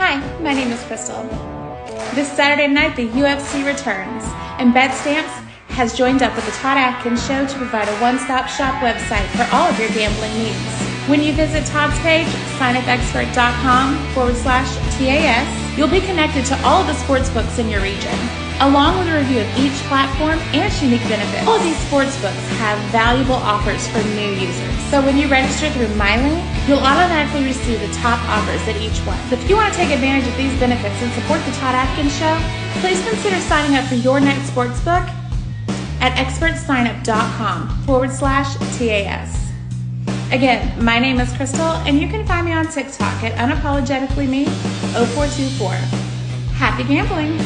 Hi, my name is Crystal. This Saturday night, the UFC returns, and BetStamps has joined up with the Todd Atkins Show to provide a one-stop shop website for all of your gambling needs. When you visit Todd's page, signupexpert.com/TAS, you'll be connected to all of the sports books in your region, along with a review of each platform and its unique benefits. All of these sports books have valuable offers for new users. So when you register through MyLink, you'll automatically receive the top offers at each one. So if you want to take advantage of these benefits and support the Todd Atkins Show, please consider signing up for your next sports book at expertsignup.com/TAS. Again, my name is Crystal, and you can find me on TikTok at unapologeticallyme0424. Happy gambling!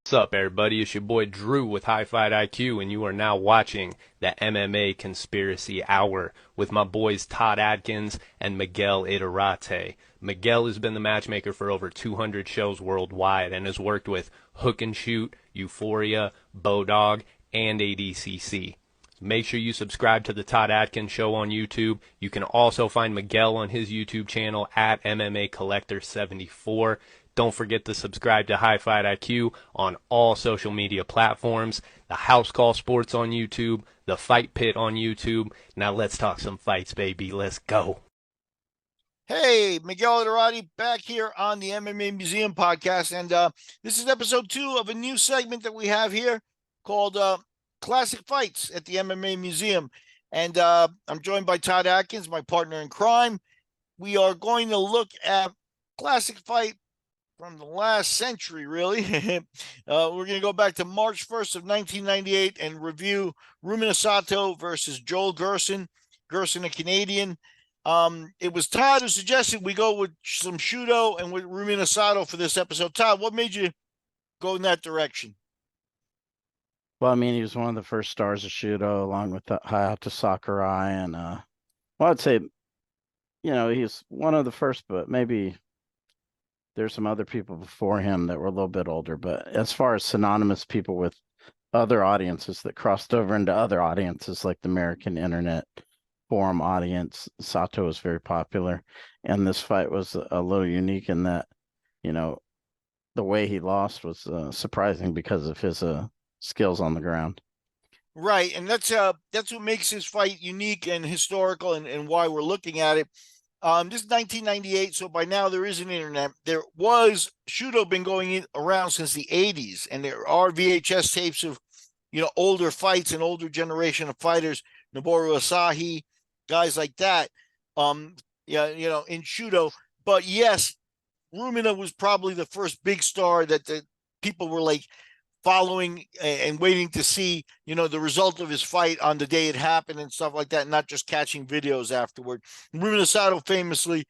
What's up, everybody? It's your boy Drew with High Fight IQ, and you are now watching the MMA Conspiracy Hour with my boys Todd Atkins and Miguel Iturrate. Miguel has been the matchmaker for over 200 shows worldwide and has worked with Hook and Shoot, Euphoria, Bodog, and ADCC. Make sure you subscribe to the Todd Atkins Show on YouTube. You can also find Miguel on his YouTube channel at MMA Collector 74. Don't forget to subscribe to High Fight IQ on all social media platforms. The House Call Sports on YouTube, the Fight Pit on YouTube. Now let's talk some fights, baby. Let's go. Hey, Miguel Iturrate back here on the MMA Museum podcast. And this is episode 2 of a new segment that we have here called Classic Fights at the MMA Museum. And I'm joined by Todd Atkins, my partner in crime. We are going to look at classic fight from the last century, really. We're going to go back to March 1st of 1998 and review Rumina Sato versus Joel Gerson. Gerson, a Canadian. It was Todd who suggested we go with some SHOOTO and with Rumina Sato for this episode. Todd, what made you go in that direction? Well, I mean, he was one of the first stars of SHOOTO, along with Hayato Sakurai. And, well, I'd say, he's one of the first, but maybe there's some other people before him that were a little bit older. But as far as synonymous people with other audiences that crossed over into other audiences, like the American Internet Forum audience, Sato was very popular. And this fight was a little unique in that, the way he lost was surprising because of his skills on the ground. Right, and that's what makes this fight unique and historical, and why we're looking at it. This is 1998, so by now there is an internet. There was SHOOTO been going around since the 80s, and there are VHS tapes of older fights and older generation of fighters, Noboru Asahi, guys like that. In SHOOTO. But yes, Rumina was probably the first big star that the people were like following and waiting to see, the result of his fight on the day it happened and stuff like that, not just catching videos afterward. Rumina Sato, famously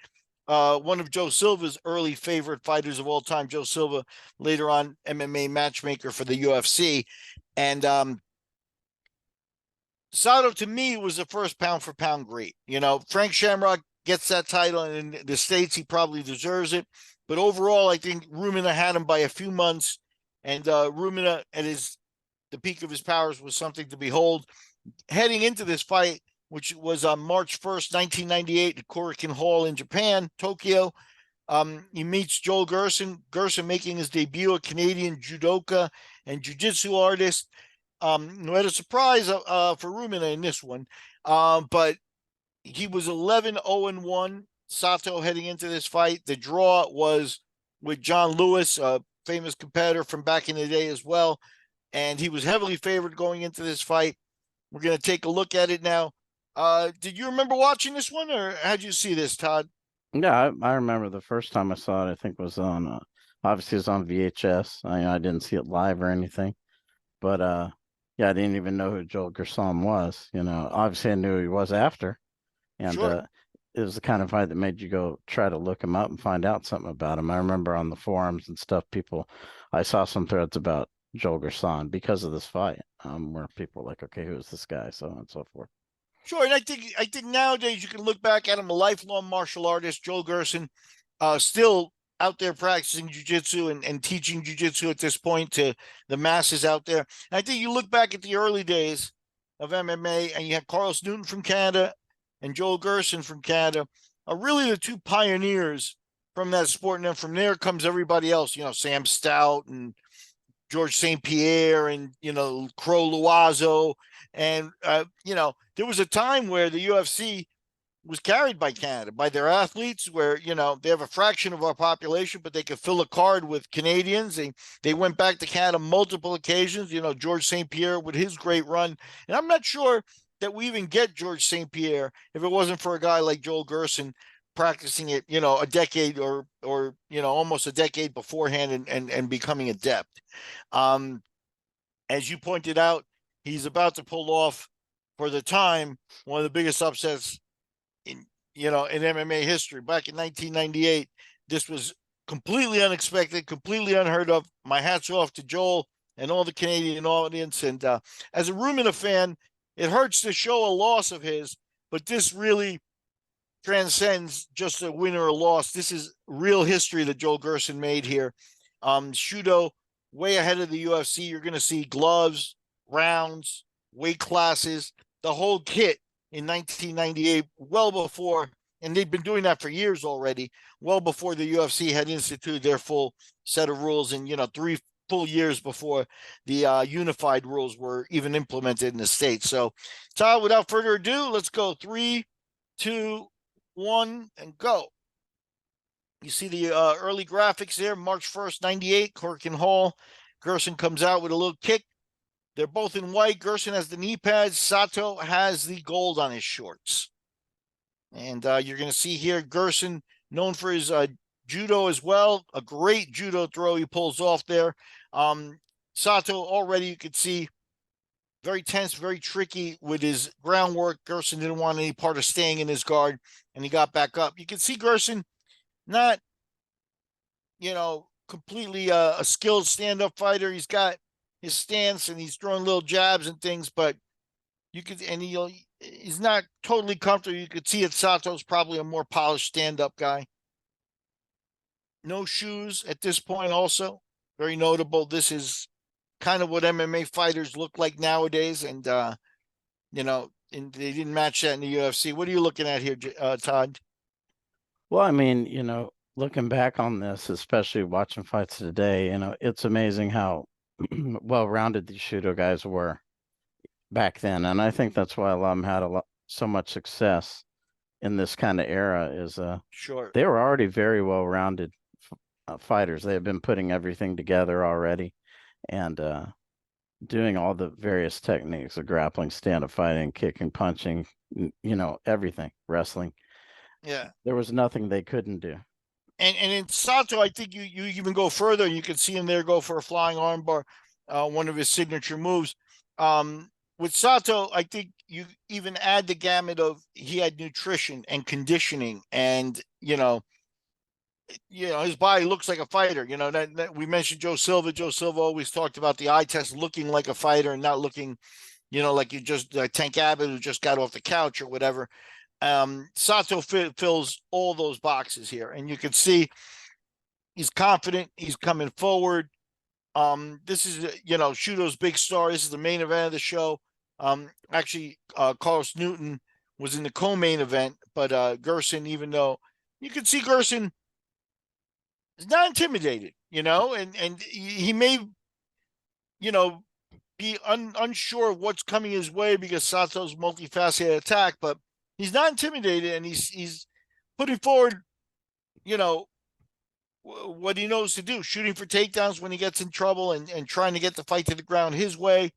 one of Joe Silva's early favorite fighters of all time. Joe Silva, later on MMA matchmaker for the UFC. And Sato, to me, was the first pound-for-pound great. Frank Shamrock gets that title, and in the States, he probably deserves it. But overall, I think Rumina had him by a few months. And Rumina, at the peak of his powers, was something to behold. Heading into this fight, which was on March 1st, 1998, at Korakuen Hall in Japan, Tokyo, he meets Joel Gerson. Gerson making his debut, a Canadian judoka and jiu-jitsu artist. Who had a surprise for Rumina in this one. But he was 11-0-1, Sato, heading into this fight. The draw was with John Lewis, famous competitor from back in the day as well, and he was heavily favored going into this fight. We're going to take a look at it now. Did you remember watching this one, or how'd you see this, Todd? Yeah, I remember the first time I saw it. I think was on obviously it was on VHS. I didn't see it live or anything, but yeah, I didn't even know who Joel Gerson was. Obviously I knew who he was after, and Sure. It was the kind of fight that made you go try to look him up and find out something about him. I remember on the forums and stuff, I saw some threads about Joel Gerson because of this fight, where people were like, okay, who is this guy? So on and so forth. Sure, and I think nowadays you can look back at him, a lifelong martial artist, Joel Gerson, still out there practicing jiu-jitsu and teaching jiu-jitsu at this point to the masses out there. And I think you look back at the early days of MMA, and you had Carlos Newton from Canada and Joel Gerson from Canada. are really the two pioneers from that sport. And then from there comes everybody else, Sam Stout and George St. Pierre and, Crow Loiseau. And, there was a time where the UFC was carried by Canada, by their athletes, where, they have a fraction of our population, but they could fill a card with Canadians. They went back to Canada multiple occasions, George St. Pierre with his great run. And I'm not sure that we even get George St. Pierre if it wasn't for a guy like Joel Gerson practicing it, a decade or almost a decade beforehand and becoming adept. As you pointed out, he's about to pull off, for the time, one of the biggest upsets in MMA history. Back in 1998, this was completely unexpected, completely unheard of. My hat's off to Joel and all the Canadian audience. And as a Rumina fan, it hurts to show a loss of his, but this really transcends just a win or a loss. This is real history that Joel Gerson made here. SHOOTO, way ahead of the UFC. You're going to see gloves, rounds, weight classes, the whole kit in 1998, well before, and they've been doing that for years already, well before the UFC had instituted their full set of rules, and 3 full years before the unified rules were even implemented in the States. So, Todd, without further ado, let's go 3, 2, 1, and go. You see the early graphics there, March 1st, 98, Corkin Hall. Gerson comes out with a little kick. They're both in white. Gerson has the knee pads. Sato has the gold on his shorts. And you're going to see here Gerson, known for his judo as well. A great judo throw he pulls off there. Sato, already you could see, very tense, very tricky with his groundwork. Gerson didn't want any part of staying in his guard, and he got back up. You can see Gerson not, completely a skilled stand-up fighter. He's got his stance and he's throwing little jabs and things, but you could, and he's not totally comfortable. You could see that Sato's probably a more polished stand-up guy. No shoes at this point, also very notable. This is kind of what MMA fighters look like nowadays, and and they didn't match that in the UFC. What are you looking at here, Todd? Well, I mean, looking back on this, especially watching fights today, it's amazing how well-rounded these SHOOTO guys were back then. And I think that's why a lot of them had so much success in this kind of era is Sure. They were already very well-rounded fighters. They had been putting everything together already and doing all the various techniques of grappling, stand-up fighting, kicking, punching, everything, wrestling. Yeah. There was nothing they couldn't do. And in Sato, I think you even go further. You can see him there go for a flying armbar, one of his signature moves. With Sato, I think you even add the gamut of he had nutrition and conditioning, and his body looks like a fighter. That we mentioned Joe Silva. Joe Silva always talked about the eye test looking like a fighter and not looking, like you just Tank Abbott who just got off the couch or whatever. Sato fills all those boxes here, and you can see he's confident. He's coming forward. This is SHOOTO's big star. This is the main event of the show. Actually, Carlos Newton was in the co-main event, but Gerson, even though you can see Gerson is not intimidated, and he may, be unsure of what's coming his way because Sato's multifaceted attack, but he's not intimidated, and he's putting forward, what he knows to do, shooting for takedowns when he gets in trouble and trying to get the fight to the ground his way.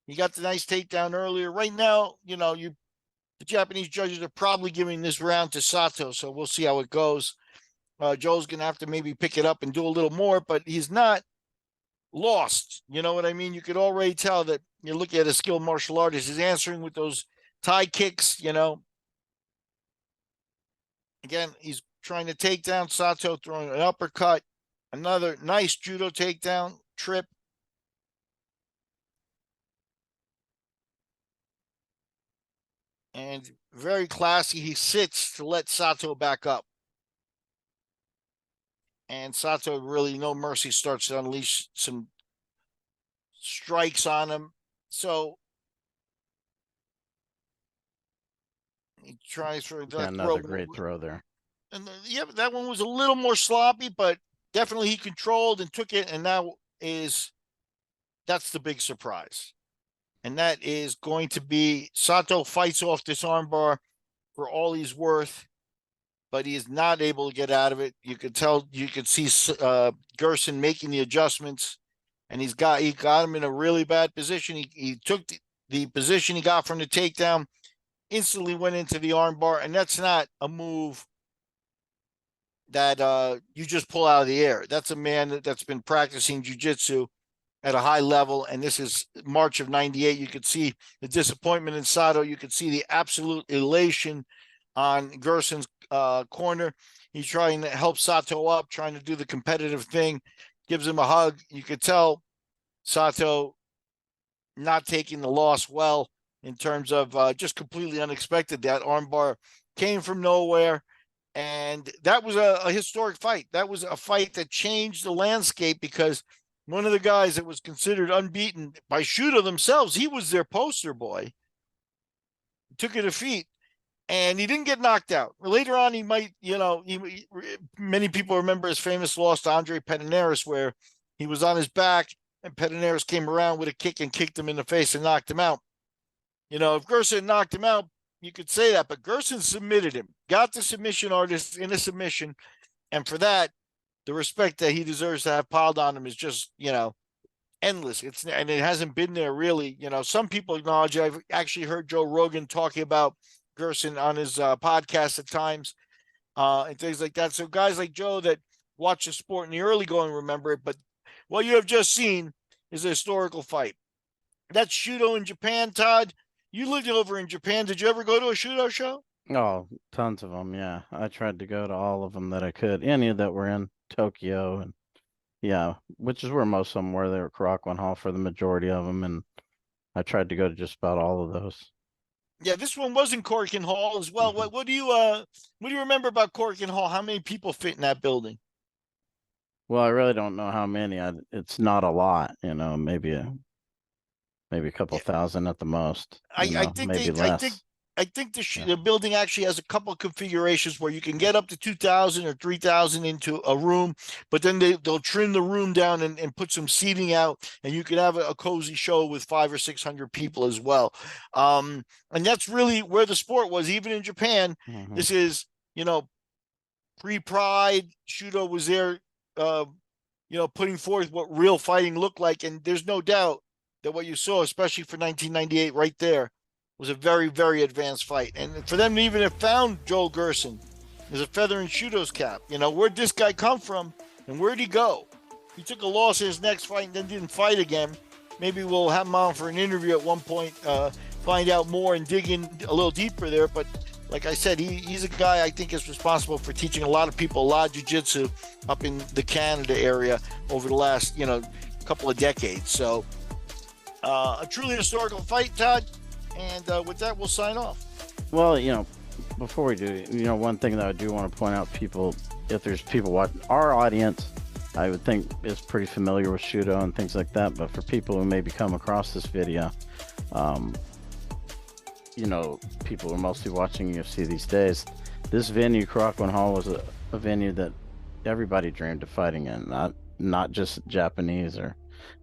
He got the nice takedown earlier. Right now, the Japanese judges are probably giving this round to Sato, so we'll see how it goes. Joe's going to have to maybe pick it up and do a little more, but he's not lost. You know what I mean? You could already tell that you're looking at a skilled martial artist. He's answering with those tie kicks, Again, he's trying to take down Sato, throwing an uppercut. Another nice judo takedown, trip. And very classy. He sits to let Sato back up. And Sato, really no mercy, starts to unleash some strikes on him. So he tries for another great throw there. And yeah, that one was a little more sloppy, but definitely he controlled and took it. And that's the big surprise. And that is going to be Sato fights off this armbar for all he's worth, but he is not able to get out of it. You could see Gerson making the adjustments, and he got him in a really bad position. He took the position he got from the takedown, instantly went into the armbar, and that's not a move that you just pull out of the air. That's a man that's been practicing jiu-jitsu at a high level, and this is March of '98. You could see the disappointment in Sato. You could see the absolute elation on Gerson's corner. He's trying to help Sato up, trying to do the competitive thing, gives him a hug. You could tell Sato not taking the loss well in terms of just completely unexpected. That armbar came from nowhere. And that was a historic fight. That was a fight that changed the landscape because one of the guys that was considered unbeaten by SHOOTO themselves, he was their poster boy, took a defeat, and he didn't get knocked out. Later on, he might, many people remember his famous loss to Andre Pederneiras, where he was on his back and Pederneiras came around with a kick and kicked him in the face and knocked him out. If Gerson knocked him out, you could say that, but Gerson submitted him, got the submission artist in a submission, and for that, the respect that he deserves to have piled on him is just, endless. And it hasn't been there really. Some people acknowledge it. I've actually heard Joe Rogan talking about Gerson on his podcast at times, and things like that. So guys like Joe that watch the sport in the early going remember it, but what you have just seen is a historical fight. That's SHOOTO in Japan, Todd. You lived over in Japan. Did you ever go to a SHOOTO show? Oh, tons of them. Yeah, I tried to go to all of them that I could. Any that were in Tokyo, and yeah, which is where most of them were. They were Korakuen Hall for the majority of them, and I tried to go to just about all of those. Yeah, this one was in Korakuen Hall as well. Mhm. What do you remember about Korakuen Hall? How many people fit in that building? Well, I really don't know how many. It's not a lot, maybe a couple Yeah, thousand at the most. I think Maybe they less. I think Yeah. the building actually has a couple of configurations where you can get up to 2,000 or 3,000 into a room, but then they'll trim the room down and put some seating out, and you can have a cozy show with 500 or 600 people as well. And that's really where the sport was, even in Japan. Hmm. This is pre-Pride. SHOOTO was there, uh, putting forth what real fighting looked like, and there's no doubt that what you saw, especially for 1998, right there, was a very, very advanced fight. And for them to even have found Joel Gerson is a feather in SHOOTO's cap. Where'd this guy come from, and where'd he go? He took a loss in his next fight and then didn't fight again. Maybe we'll have him on for an interview at one point, find out more and dig in a little deeper there. But like I said, he's a guy I think is responsible for teaching a lot of people a lot of jiu-jitsu up in the Canada area over the last, couple of decades. So a truly historical fight, Todd. And with that, we'll sign off. Well, before we do, one thing that I do want to point out, people, if there's people watching our audience, I would think is pretty familiar with SHOOTO and things like that. But for people who maybe come across this video, people are mostly watching UFC these days. This venue, Korakuen Hall, was a venue that everybody dreamed of fighting in, not just Japanese or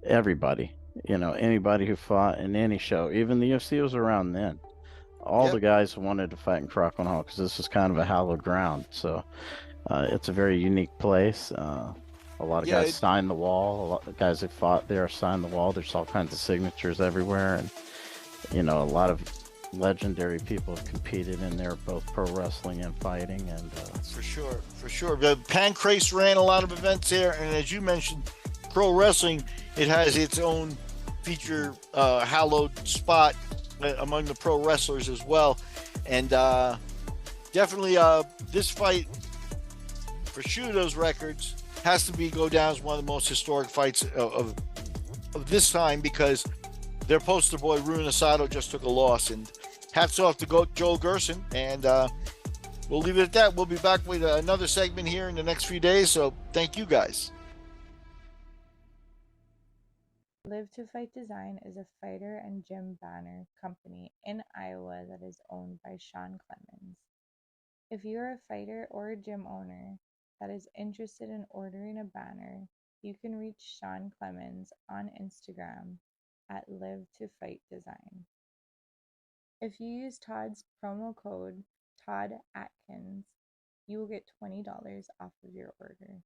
everybody. Anybody who fought in any show, even the UFC was around then. All the guys wanted to fight in Korakuen Hall because this was kind of a hallowed ground. So it's a very unique place. A lot of guys signed the wall. A lot of guys that fought there signed the wall. There's all kinds of signatures everywhere, and a lot of legendary people have competed in there, both pro wrestling and fighting. And for sure. The Pancrase ran a lot of events there, and as you mentioned, pro wrestling, it has its own feature hallowed spot among the pro wrestlers as well. And definitely this fight, for SHOOTO's records, has to go down as one of the most historic fights of this time, because their poster boy Rumina Sato just took a loss. And hats off to Joel Gerson. And we'll leave it at that. We'll be back with another segment here in the next few days. So thank you guys. Live to Fight Design is a fighter and gym banner company in Iowa that is owned by Sean Clemens. If you are a fighter or a gym owner that is interested in ordering a banner, you can reach Sean Clemens on Instagram at Live to Fight Design. If you use Todd's promo code Todd Atkins, you will get $20 off of your order.